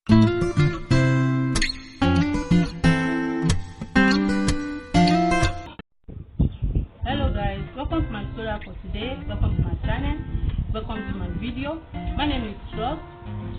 Hello guys, welcome to my tutorial for today. Welcome to my channel. Welcome to my video. My name is Trust.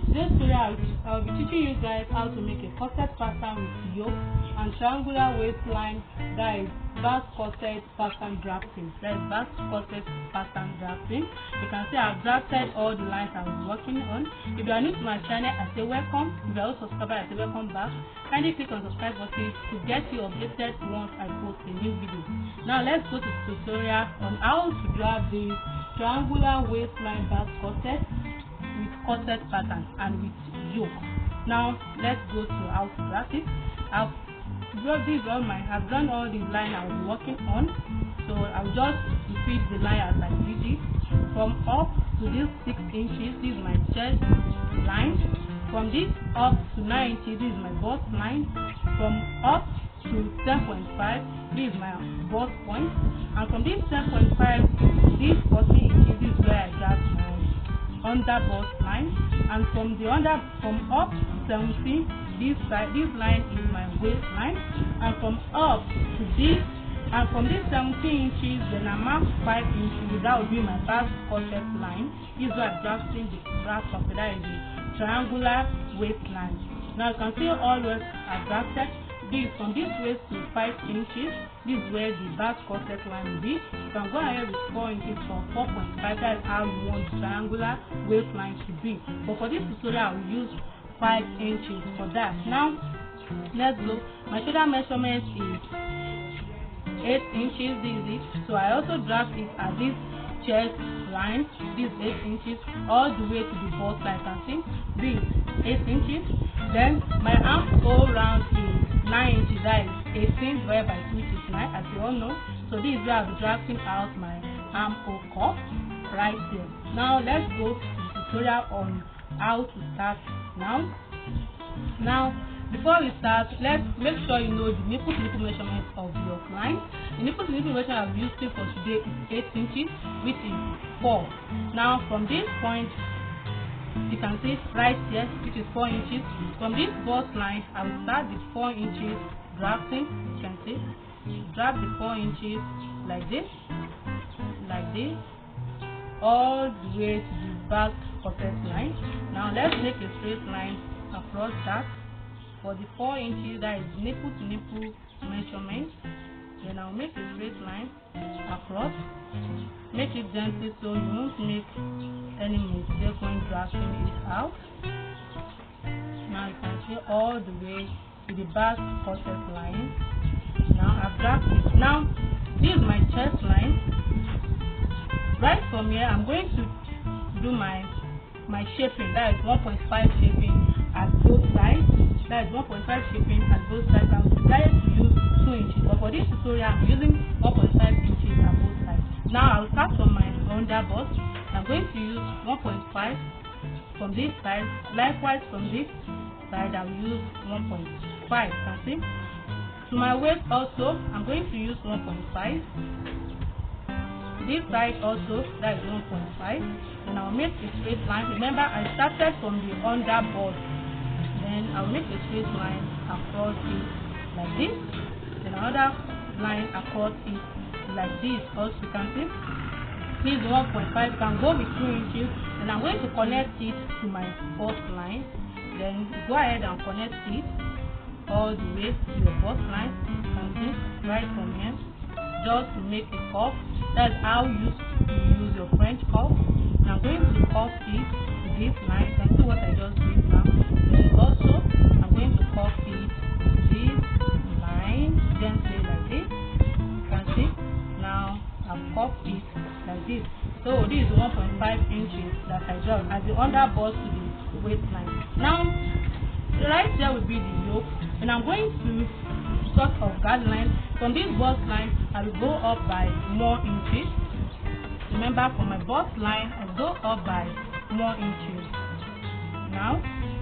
This tutorial I'll be teaching you guys how to make a corset pattern with yoke and triangular waistline, that is Basque corset pattern drafting. That is Basque corset pattern drafting. You can see I've drafted all the lines I was working on. If you are new to my channel, I say welcome. If you are also subscribed, I say welcome back. Kindly click on the subscribe button to get you updated once I post a new video. Now let's go to the tutorial on how to draft the triangular waistline Basque corset with corset pattern and with yoke. Now let's go to how to draft it. I've done all the line I was working on, so I'll just repeat the line as I did it. From up to this 6 inches, this is my chest line. From this up to 9 inches, this is my bust line. From up to 10.5, this is my bust point. And from this 10.5 to this 40 inches, this is where I draft my under bust line. And from up to 70, this line is my waistline. And from up to this, and from this 17 inches, then I mark 5 inches. That will be my Basque corset line. This is where I'm drafting the Basque corset. That is the triangular waistline. Now you can see all waist are drafted. This from this waist to 5 inches. This is where the Basque corset line will be. You can go ahead with 4 inches for 4.5. That is how you want the triangular waistline to be. But for this tutorial, I will use 5 inches for that. Now let's go. My shoulder measurement is 8 inches. This is it. So I also draft it at this chest line. This 8 inches all the way to the bust line. You can see this 8 inches. Then my armhole round is 9 inches. That is 18 divided by 2 is 9, as you all know. So this is where I'll be drafting out my armhole cuff right there. Now let's go to the tutorial on how to start now. Before we start, let's make sure you know the nipple to nipple measurement of your line. The nipple to nipple measurement I'm using for today is 8 inches, which is 4. Now from this point, you can see right here, which is 4 inches. From this bust line, I will start with 4 inches drafting. You can see, draft the 4 inches like this, all the way to the back corset line. Now let's make a straight line across that. For the 4 inches, that is nipple to nipple measurement. Then I'll make a straight line across. Make it gently so you won't make any mistake when drafting it out. Now you can see all the way to the back corset line. Now I've drafted it. Now this is my chest line. Right from here, I'm going to do my shaping. That is 1.5 shaping at both sides. That is 1.5 shaping at both sides. I'm decided to use 2 inches, but for this tutorial I'm using 1.5 inches at both sides. Now I'll start from my under bust. I'm going to use 1.5 from this side. Likewise from this side I'll use 1.5. Can see? To my waist also I'm going to use 1.5. This side also, that is 1.5. Then I'll make a straight line. Remember, I started from the under bust. Then I'll make a straight line across it like this. Then another line across it like this. Also, you can see this 1.5 can go with 2 inches. Then I'm going to connect it to my bust line. Then go ahead and connect it all the way to your bust line. You can see right from here, just to make a curve. That's how you use your French curve. I'm going to curve it to this line. You can see what I just did now. Then also I'm going to curve it to this line, gently like this. You can see now I've curved it like this. So this is 1.5 inches that I draw as the under bust to the waistline. Now right here will be the yoke, and I'm going to sort of guideline. From this bust line, I will go up by more inches. Remember, from my bust line, I go up by more inches. Now,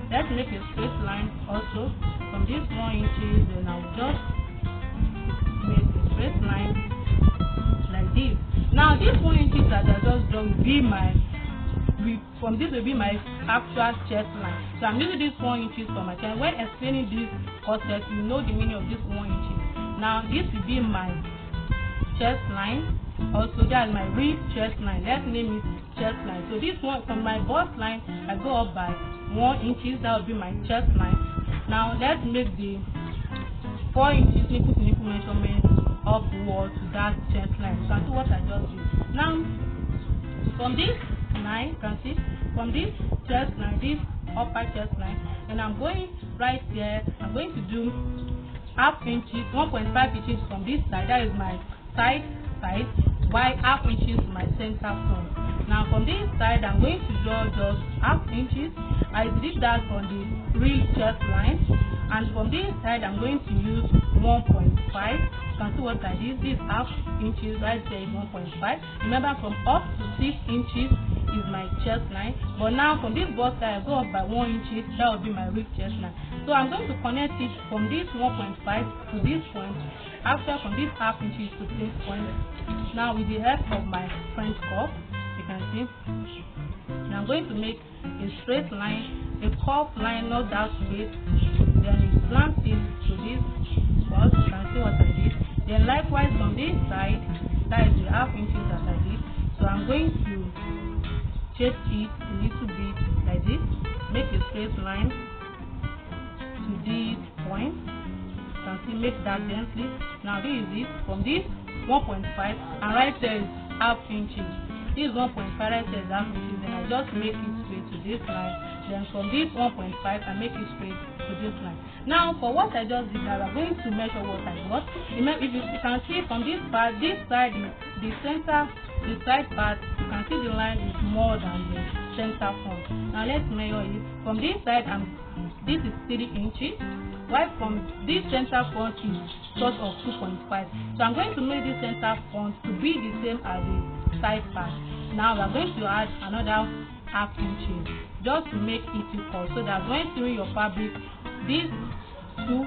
let's make a straight line also. From this more inches, then I'll just make a straight line like this. Now, this 1 inches that I just draw will be my will be my actual chest line. So I'm using this 1 inches for my chest. When explaining this corset, you know the meaning of this 1 inches. Now this will be my chest line. Also, that is my real chest line. Let's name it chest line. So this one from my bust line, I go up by 1 inches. That will be my chest line. Now let's make the 4 inches nipple to nipple measurement upward to that chest line. You can see what I just did. Now from this line, you can see from this chest line, this upper chest line, and I'm going right here. I'm going to do half inches, 1.5 inches from this side. That is my side, while half inches to my center front. Now from this side, I'm going to draw just half inches. I did that on the real chest line, and from this side, I'm going to use 1.5. You can see what I did. This half inches right there is 1.5. Remember, from up to 6 inches is my chest line, but now from this bust side, I go up by 1 inches. That will be my real chest line. So I'm going to connect it from this 1.5 to this point. After from this half inches to this point. Now with the help of my French curve, you can see. Now I'm going to make a straight line, a curved line, not that straight. Then it slant it to this bust. You can see what I did. Then likewise from this side, that is the half inches that I did. So I'm going to shape it a little bit like this. Make a straight line to this point. You can see, make that gently. Now this is it. From this 1.5 and right there is half inches. This 1.5 right there is half inches. Then I just make it straight to this line. Then from this 1.5 I make it straight to this line. Now for what I just did, now we're going to measure what I got. If you can see from this part, this side is the center, the side part, you can see the line is more than the center front. Now let's measure it. From this side, this is 3 inches. While from this center front is sort of 2.5. So I'm going to make this center front to be the same as the side part. Now we're going to add another half inches just to make it equal, so that when sewing your fabric, these two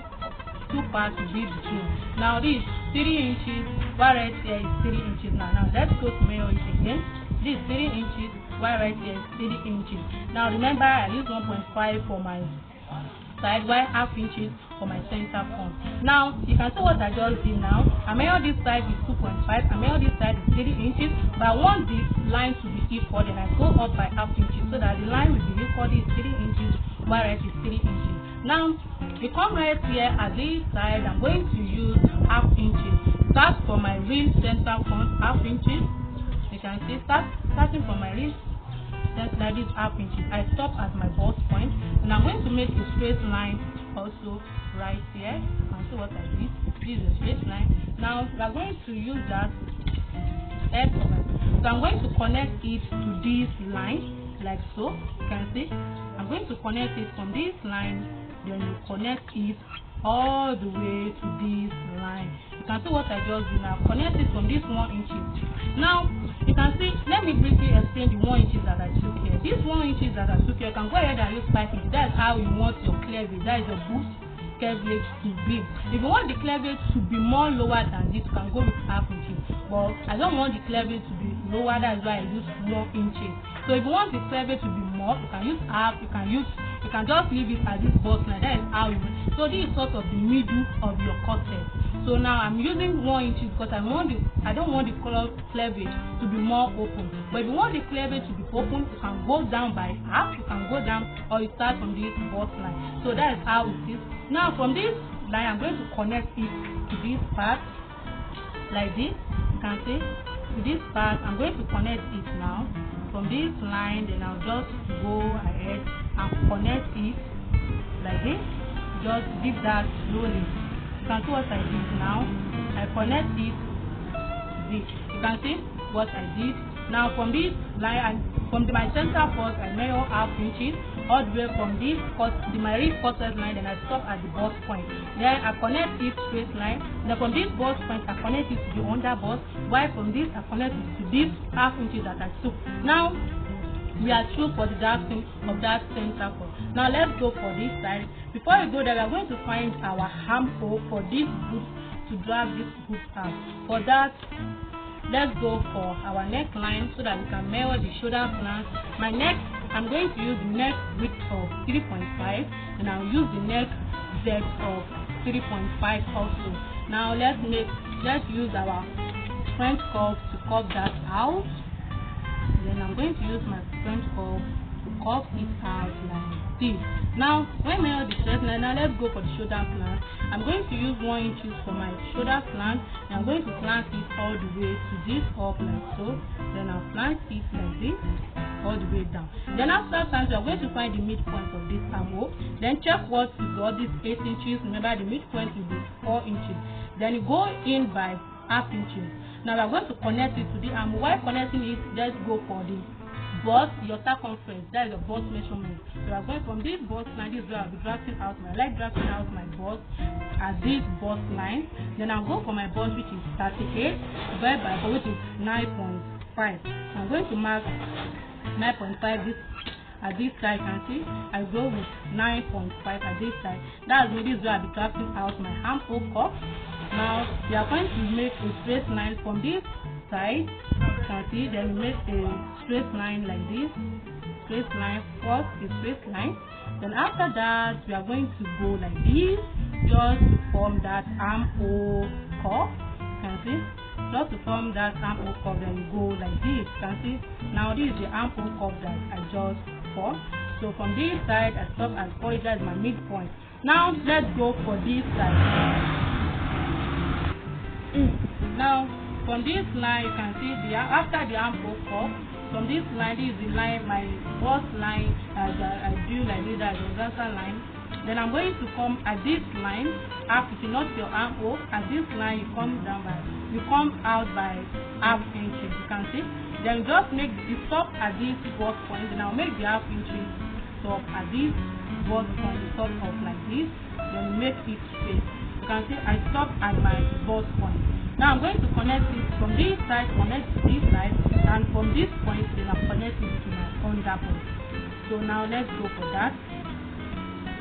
parts will be the same. Now this 3 inches, while right here is 3 inches. Now let's go to measure it again. This 3 inches, while right here is 3 inches. Now remember, I use 1.5 for my side, while half inches for my center front. Now you can see what I just did. Now I measure this side is 2.5, I measure this side is 3 inches, but I want this line to be equal. Then I go up by half inches so that the line will be equal. This is 3 inches, while right is 3 inches. Now we come right here at this side. I'm going to use half inches. Start from my real center front, half inches. You can see starting from my real like this half inches. I stop at my bust point, and I'm going to make a straight line also right here. You can see what I did. This is a straight line. Now we are going to use that F. So I'm going to connect it to this line like so. You can see I'm going to connect it from this line, then you connect it all the way to this line. You can see what I just did. Now connect it from this 1 inches. Now you can see, let me briefly explain the 1 inches that I took here. This 1 inches that I took here, you can go ahead and use 5 inches. That's how you want your cleavage. That is your boost cleavage to be. If you want the cleavage to be more lower than this, you can go with half inches. But I don't want the cleavage to be lower, that's why I use 1 inches. So if you want the cleavage to be more, you can use half, you can just leave it as this bust line. That is how you. So this is sort of the middle of your corset. So now I'm using 1 inches because I don't want the cleavage to be more open. But if you want the cleavage to be open, you can go down by half, you can go down, or you start from this bust line. So that is how it is. Now from this line, I'm going to connect it to this part like this. You can see to this part, I'm going to connect it now from this line. Then I'll just go ahead and connect it like this. Just dip that slowly. You can see what I did now. I connect it. You can see what I did. Now from this line, from my center first, I measure half inches all the way from this my real corset line. Then I stop at the bust point. Then I connect it straight line. Then from this bust point, I connect it to the under bust. While from this, I connect it to this half inches that I took. Now we are through for the drafting of that center fold. Now let's go for this side. Before we go there, we are going to find our armhole for this group to drag this group out. For that, let's go for our neckline so that we can measure the shoulder flange. My neck, I'm going to use the neck width of 3.5 and I'll use the neck depth of 3.5 also. Now let's use our French curve to curve that out. Then I'm going to use my French curve to curve it out like this. Now when I measure the chest line, now let's go for the shoulder flange. I'm going to use 1 inch for my shoulder flange and I'm going to flange it all the way to this up like so. Then I'll flange it like this all the way down. Then after that, you're going to find the midpoint of this armhole. Then check what you got, this 8 inches. Remember the midpoint will be 4 inches. Then you go in by half inches. Now we are going to connect it to the armhole. While connecting it, let's go for the bust, your circumference, that is your bust measurement. So we are going from this bust line, this is where I'll be drafting out my, drafting out my bust at this bust line. Then I'll go for my bust, which is 38, divided by 4, which is 9.5. I'm going to mark 9.5 this at this side. You can see I go with 9.5 at this side. That's me. This is where I'll be drafting out my armhole cup. Now we are going to make a straight line from this side. You can see, then we make a straight line like this. Straight line, first a straight line. Then after that we are going to go like this, just to form that armhole curve. You can see, just to form that armhole curve. Then we go like this. You can see, now this is the armhole curve that I just formed. So from this side I stop at 40. That is my midpoint. Now let's go for this side. Now from this line you can see after the armhole curve, from this line, this is the line, my bust line as I do like this, as a horizontal line. Then I'm going to come at this line, after you not your armhole, at this line you come out by half inches. You can see. Then just make the stop at this bust point. Then I'll make the half inches stop at this bust point, stop up like this. Then make it straight. You can see I stop at my bust point. Now I'm going to connect it from this side, connect to this side, and from this point then I'm connecting to my under point. So now let's go for that.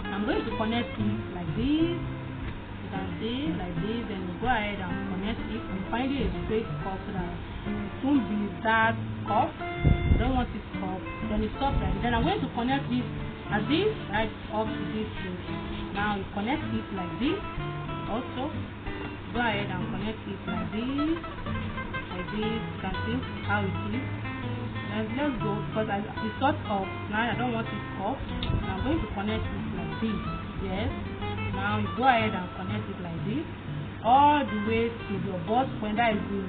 I'm going to connect it like this. You can see like this, then you go ahead and connect it and find it a straight curve so that it won't be that curve. You don't want it curve. Then you stop like this. Then I'm going to connect it at this right up to this place. Now you connect it like this. Also go ahead and connect it like this. You can see how it is. Let's go, because it's sort of, now I don't want it off. I'm going to connect it like this. Yes. Now you go ahead and connect it like this all the way to your bust point. That is the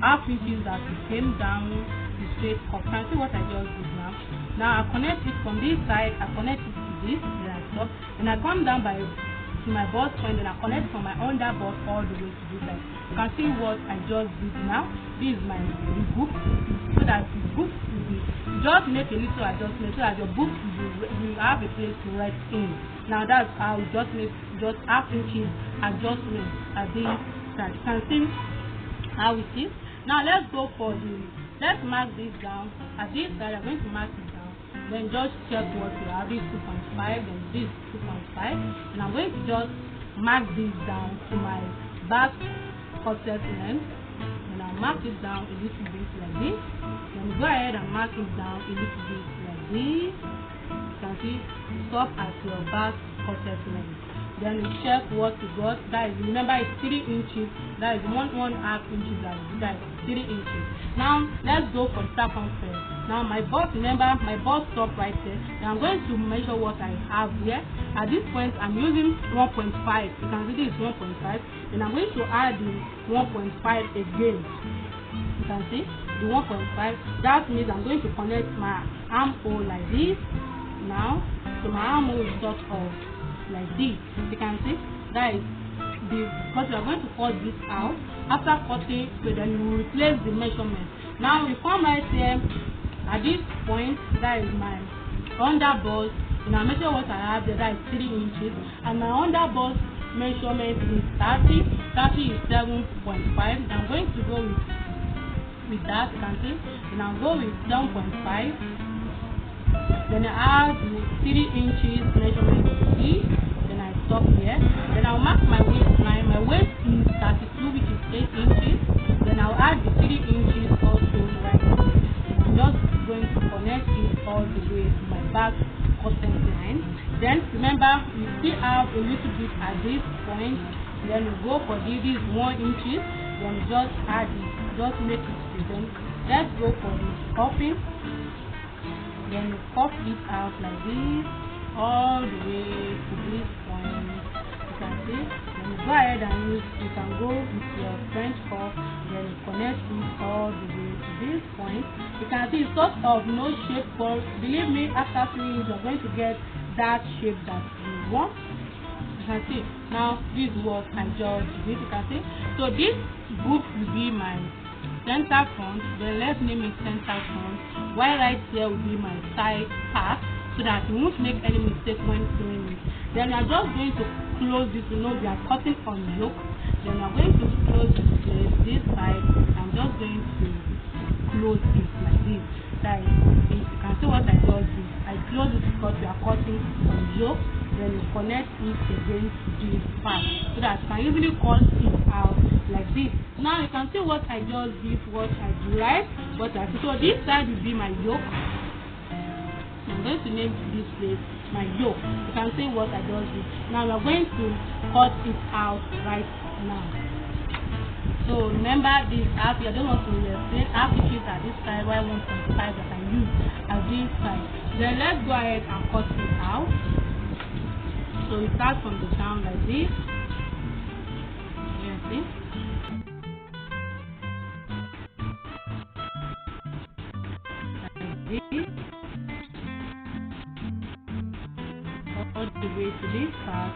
half inches that it came down the straight up. Can see what I just did now. Now I connect it from this side, I connect it to this, then I stop, and I come down to my bust point, and I connect from my under bust all the way to this side. You can see what I just did now. This is my book, so that the book will be, just make a little adjustment so that your book will have a place to write in. Now that's how we just make just half inches adjustment at this side. You can see how it is. Now let's go for let's mark this down. At this side I'm going to mark it down. Then just check what you have. This 2.5, then this 2.5, and I'm going to just mark this down to my back corset length, and I'll mark it down a little bit like this. Then go ahead and mark it down a little bit like this. You can see, stop at your back corset length. Then you check what you got. That is, remember, it's 3 inches. That is 1.5 inches. That is 3 inches. Now let's go for circumference. Now my bust, remember my bust stop right there. Now I'm going to measure what I have here. At this point I'm using 1.5. You can see this is 1.5, and I'm going to add the 1.5 again. You can see the 1.5. That means I'm going to connect my armhole like this. Now so my armhole is sort of like this. You can see that is because we are going to cut this out. After cutting, so then you will replace the measurement. Now we come right here at this point. That is my under bust, and I measure what I have there. That is 3 inches, and my under bust measurement is 30. 30 is 7.5. I'm going to go with that. You can see, and I'll go with 7.5. Then I add the 3 inches measurement to this. Then I stop here. Then I'll mark my waistline. My waist is 32, which is 8 inches. Then I'll add the 3 Then remember, you still have a little bit at this point. Then you go for this 1 inches. Then just add it, just make it present. Let's go for the cuffing. Then you cuff it out like this all the way to this point. You can see. Then you go ahead and you can go with your French cuff. Then you connect it all the way to this point. You can see it's sort of no shape, but believe me, after seeing it, you're going to get that shape that you want. You can see. Now this is what I just did. You can see. So this boot will be my center front. Then let's name it center front. While right here will be my side part, so that you won't make any mistake when doing it. Then you are just going to close this. You know, we are cutting on yoke. Then you are going to close this side. I'm just going to close it like this. Like you can see what I just did. I close it because we are cutting on yoke. Then you connect it again to this part, so that you can easily cut it out like this. Now you can see what I just did, what I do right, what I do. So this side will be my yoke. I'm going to name this place my yoke. You can see what I just did. Now we are going to cut it out right now. So remember this half, I don't want to explain half inches at this side, while 1.5 that I use at this side. Then let's go ahead and cut it out. So we start from the down like this. You see? Like this. All the way to this part.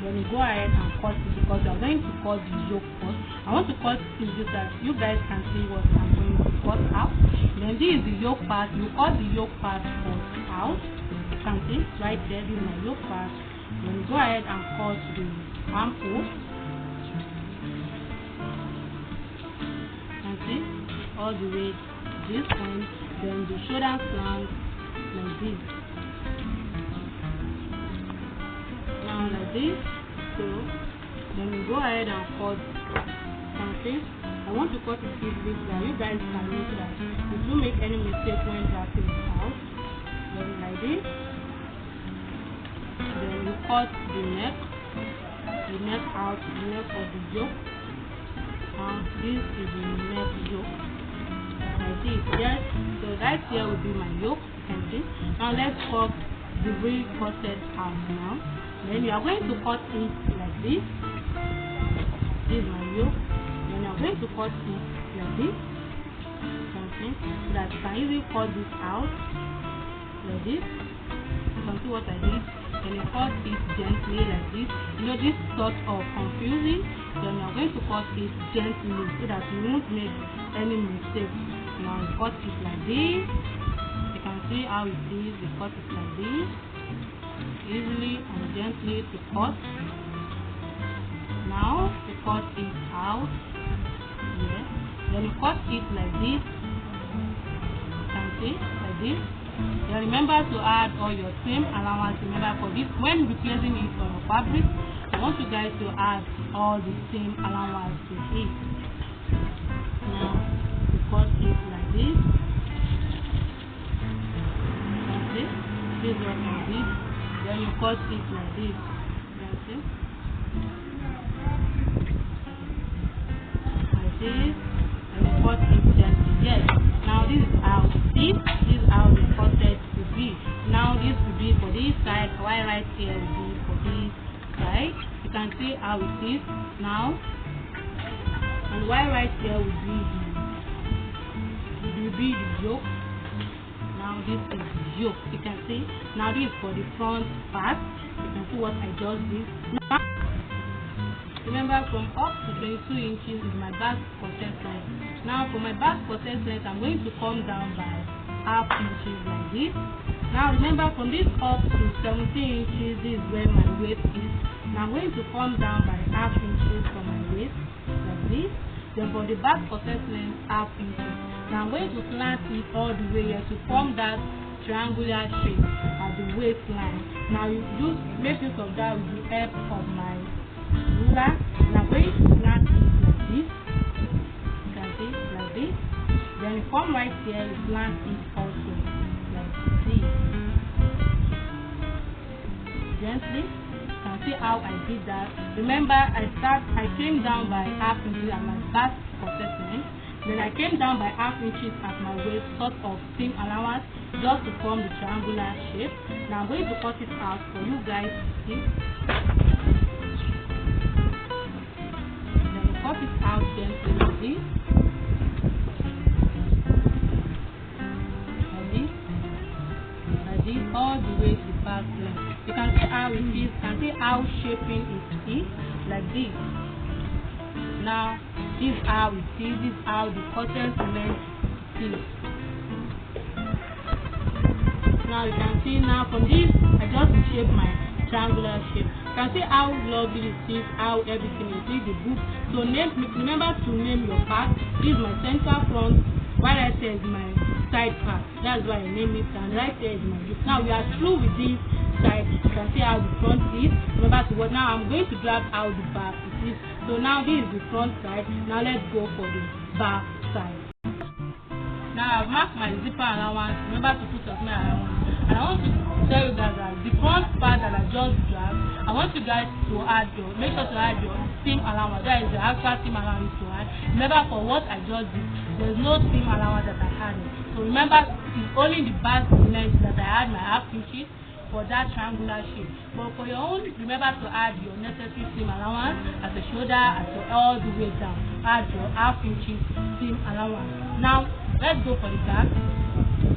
Then you go ahead and cut it, because you are going to cut the yoke first. I want to cut it so that you guys can see what I'm going to cut out. Then this is the yoke part. You cut the yoke part first out. You can see right there, this is my yoke part. Then you go ahead and cut the armhole. You can see all the way to this point. Then the shoulder slant like this. Now like this. So then you go ahead and cut something. I want to cut it easily so that you guys can know that if you make any mistake when drafting it out. Then like this. Then you cut the neck out, the neck of the yoke. Now this is the neck yoke. Like this, yes. So right here will be my yoke. You can see. Now let's cut the real corset out now. Then you are going to cut it like this. This is my yoke. Then you are going to cut it like this. Something so that you can easily cut this out like this. You can see what I did. Then you cut it gently like this. You know, this sort of confusing. Then you are going to cut it gently so that you won't make any mistake. Now you cut it like this. You can see how it is. You cut it like this. Easily and gently to cut. Now you cut it out. Yes. Then you cut it like this. You can see like this. Then remember to add all your seam allowance. Remember for this, when you're placing it on your fabric, I want you guys to add all the seam allowance to it. Now you cut it like this. You can see this is what I did. Then you cut it like this. You see? Like this. And you cut it gently. Yes. Now this is how this is how the corset will be. Now this will be for this side, while right here will be for this side. You can see how it is now. And while right here will be the yoke. Now this is the yoke. You can see. Now this is for the front part. You can see what I just did. Now, remember, from up to 22 inches is my back corset length. Now for my back corset length, I'm going to come down by half inches like this. Now remember, from this up to 17 inches, this is where my waist is. Now I'm going to come down by half inches from my waist like this. Then for the back corset length, half inches. Now I'm going to slant it all the way here to form that triangular shape at the waistline. Now you just make use of that with the help of my ruler. And I'm going to slant it like this. You can see like this. Then you come right here, you slant it also like this. gently. You can see how I did that. Remember, I came down by half inches at my back corset length. Then I came down by half inches at my waist, sort of seam allowance, just to form the triangular shape. Now I'm going to cut it out for you guys to see. Then we cut it out gently like this. All the way to back length. You can see how it is. You can see how shaping it is like this. Now this is how it is. This is how the corset length is. Now you can see, now from this I just shape my triangular shape. You can see how lovely it is, how everything is. This is the book. So remember to name your part. This is my center front. While I say is my side part, that's why I name it, and right there is my gift. Now we are through with this side. You can see how the front is. Remember to what now I'm going to grab how the back is. So now this is the front side. Now let's go for the back side. Now I've marked my zipper allowance. Remember to put your allowance. And I want to tell you guys that the front part that I just grabbed, I want you guys to make sure to add your seam allowance. That is the actual seam allowance to add. Remember, for what I just did, there is no seam allowance that I added. So remember, it's only the back length that I add my half inches for that triangular shape. But for your own, remember to add your necessary seam allowance at the shoulder, all the way down. Add your half inches seam allowance. Now let's go for the back.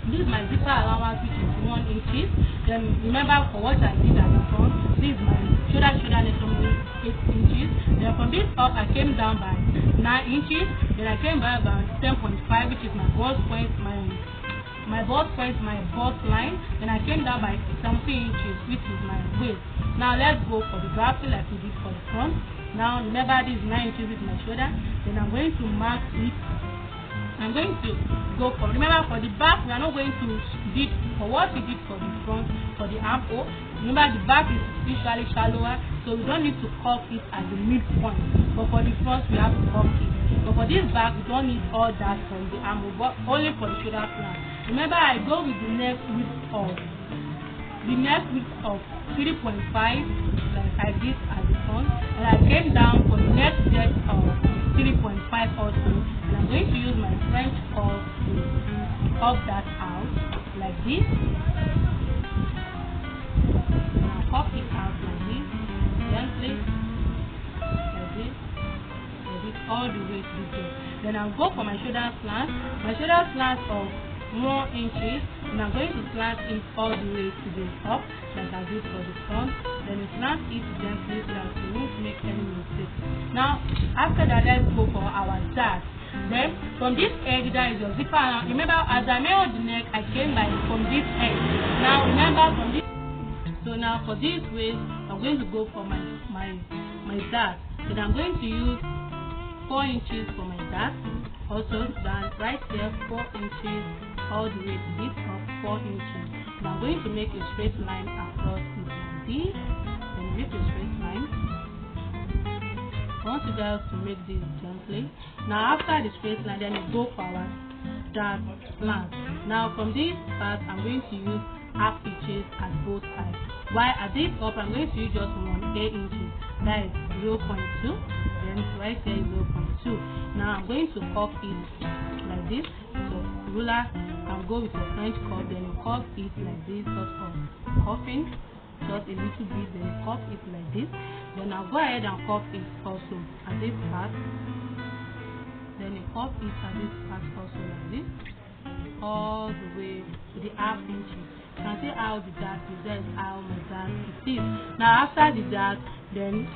This is my zipper allowance, which is 1 inch. Then remember, for what I did at the front, this is my shoulder measurement 8 inches. Then from this up, I came down by 9 inches. Then I came back by 10.5, which is my bust point, my bust line. Then I came down by 17 inches, which is my waist. Now let's go for the grafting like we did for the front. Now remember, this is 9 inches with my shoulder. Then I'm going to mark it. I'm going to go for, remember, for the back, we are not going to did for what we did for the front, for the armhole. Remember, the back is usually shallower, so we don't need to curve it at the midpoint. But for the front, we have to curve it. But for this back, we don't need all that from the armhole, but only for the shoulder plan. Remember, I go with the neck width of 3.5, like I did at the front, and I came down for the neck depth of 3.5 also, and I'm going to use my French curve to curve that out like this. And I'll curve it out like this, gently, like this, all the way to this. Then I'll go for my shoulder slant. My shoulder slant of 1 inches, and I'm going to slant it all the way to the top, like I did for the front. Then you slant it gently so that you won't make any mistakes. Now, after that, let's go for our dart. Then, from this edge, that is your zipper. Now, remember, as I made the neck, I came by from this edge. Now, remember, from this. So now, for this waist, I'm going to go for my dart. Then I'm going to use 4 inches for my dart. Also, then right here, 4 inches. All the way to this up 4 inches. Now I'm going to make a straight line across it like this. Then make a straight line. I want you guys to make this gently. Now after the straight line, then you go for our dart slant. Now from this part, I'm going to use half inches at both sides. While at this up, I'm going to use just 8 inches. That is 0.2. Then right there is 0.2. Now I'm going to curve it like this. So ruler, and go with your French curve, then you curve it like this, sort of curving, just a little bit, then you curve it like this. Then I'll go ahead and curve it also at this part. Then you curve it at this part also like this, all the way to the half inches. You can see how the dart is. That is how my dart is. Now after the dart, then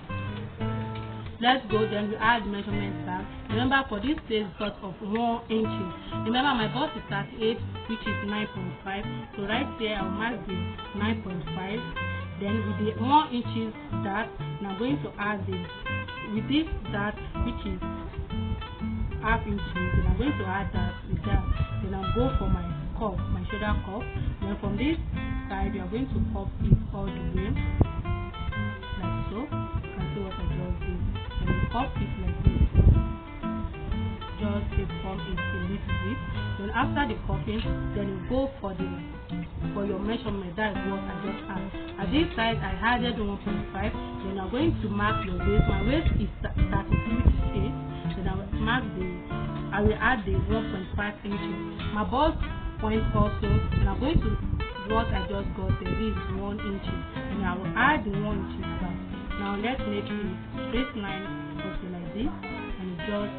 let's go, then we add the measurement back. Remember, for this place, sort of 1 inches. Remember, my bust is 38, which is 9.5. So right there, I'll mark the 9.5. Then with the 1 inches dart, and I'm going to add this with this dart, which is half inches. Then I'm going to add that with that. Then I'll go for my curve, my shoulder curve. Then from this side, we are going to curve it all the way, like so. You can see what I just did. Then you curve it like this. Just form it a little bit. Then after the curving, then you go for your measurement. That is what I just add. I At this side I added 1.5. Then I'm going to mark your waist. My waist is 33.8. Then I will add the 1.5 inches. My bust point also, and I'm going to what I just got there. This is 1 inch, and I will add the 1 inch back. Now let's make a straight line also like this, and just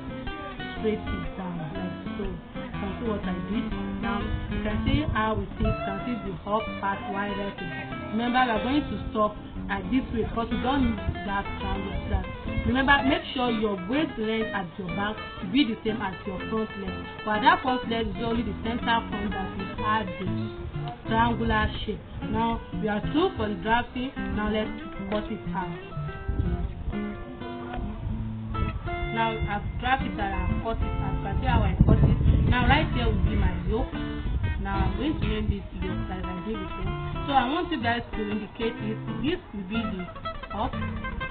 straight it down like so. You can see what I did. Now you can see how it is. You can see the up part wider. Remember, we are going to stop at this way because we don't need that triangle. Remember, make sure your waist length at your back will be the same as your front length. But that front length is only the center front that will add the triangular shape. Now we are through for the drafting. Now let's cut it out. Now I've drafted that and cut it out. You can see how I cut it. Now right here will be my yoke. Now I'm going to name this yoke as I did before. So I want you guys to indicate this. This will be the up.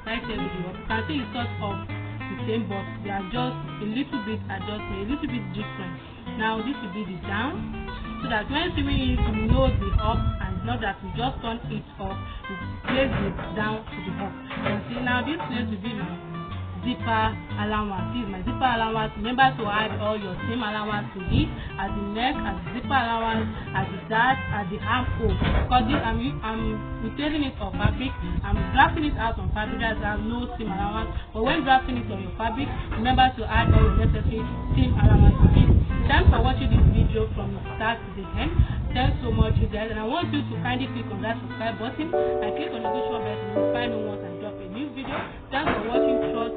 Right here will be up. You can see it's sort of the same, but they are just a little bit adjustment, a little bit different. Now this will be the down, so that when sewing it, you know the up, and not that we just turn it up, we place it down to the up. You see, now this place will be my zipper allowance. This is my zipper allowance. Remember to add all your seam allowance to it, at the neck, at the zipper allowance, at the dart, at the armhole. Because this, I'm replacing it on fabric. I'm drafting it out on fabric. There's no seam allowance. But when drafting it on your fabric, remember to add all the necessary seam allowance to it. Thanks for watching this video from the start to the end. Thanks so much, you guys, and I want you to kindly click on that subscribe button and click on the notification bell to notify me once I drop a new video. Thanks for watching. Trust